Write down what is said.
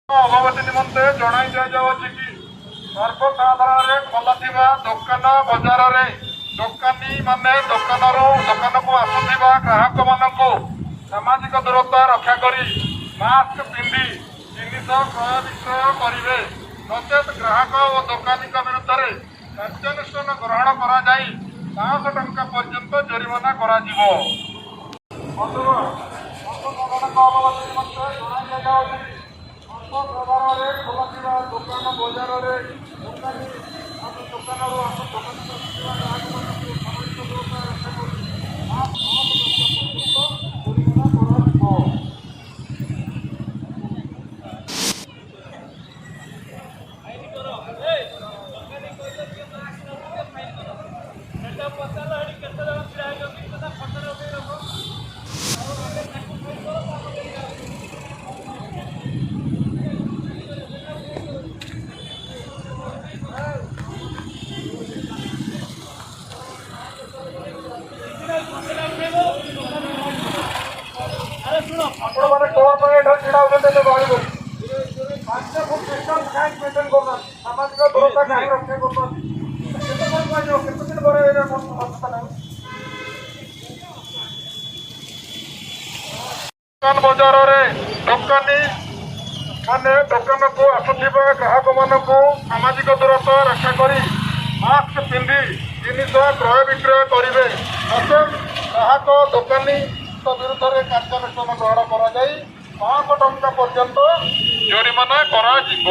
ଅବଗତି ନିମନ୍ତେ ଜଣାଇ ଦିଆଯାଉଛି କି ସର୍ବସାଧାରଣରେ ଖୋଲାଥିବା ଦୋକାନ ବଜାରରେ ଦୋକାନୀମାନେ ଦୋକାନକୁ ଆସୁଥିବା ଗ୍ରାହକମାନଙ୍କୁ ସାମାଜିକ ଦୂରତା ରକ୍ଷା କରି ମାସ୍କ ପିନ୍ଧି ଜିନିଷ କ୍ରୟ ବିକ୍ରୟ କରିବେ। ନଚେତ୍ ଗ୍ରାହକ ଓ ଦୋକାନୀଙ୍କ ବିରୁଦ୍ଧରେ କାର୍ଯ୍ୟାନୁଷ୍ଠାନ ଗ୍ରହଣ କରାଯାଇ 500 ଟଙ୍କା ପର୍ଯ୍ୟନ୍ତ ଜରିମାନା କରାଯିବ। ଅବଗତି ନିମନ୍ତେ ଜଣାଇ ଦିଆଯାଉଛି ସର୍ବସାଧାରଣରେ ଖୋଲାଥିବା ଦୋକାନ ବଜାରରେ ଦୋକାନରୁ ଆସୁଥିବା ଗ୍ରାହକମାନଙ୍କୁ ସାମାଜିକ ଦୂରତା ରକ୍ଷା କରି ଜରିମାନା କରାଯିବ। ଆପଣମାନେ କ'ଣ ପାଇଁ ଏଠାରେ ଛିଡ଼ା ହେଉଛନ୍ତି ଏବେ କହିବେ? 5 ଫୁଟ ଡିଷ୍ଟାନ୍ସ କାହିଁକି ମେଣ୍ଟେନ୍ କରୁନାହାନ୍ତି? ସାମାଜିକ ଦୂରତା କାହିଁକି ରକ୍ଷା କରୁନାହାନ୍ତି? କେତେ କ'ଣ କୁହାଯିବ? କେତେ ଦିନ ପରେ ଏଇଟା ଅବସ୍ଥା ନାହିଁ? ଦୋକାନ ବଜାରରେ ଦୋକାନୀମାନେ ଦୋକାନକୁ ଆସୁଥିବା ଗ୍ରାହକମାନଙ୍କୁ ସାମାଜିକ ଦୂରତା ରକ୍ଷା କରି ମାସ୍କ ପିନ୍ଧି ଜିନିଷ କ୍ରୟ ବିକ୍ରୟ କରିବେ। ନଚେତ୍ ଗ୍ରାହକ ଦୋକାନୀଙ୍କ ବିରୁଦ୍ଧରେ କାର୍ଯ୍ୟାନୁଷ୍ଠାନ ଗ୍ରହଣ କରାଯାଇ 500 ଟଙ୍କା ପର୍ଯ୍ୟନ୍ତ ଜରିମାନା କରାଯିବ।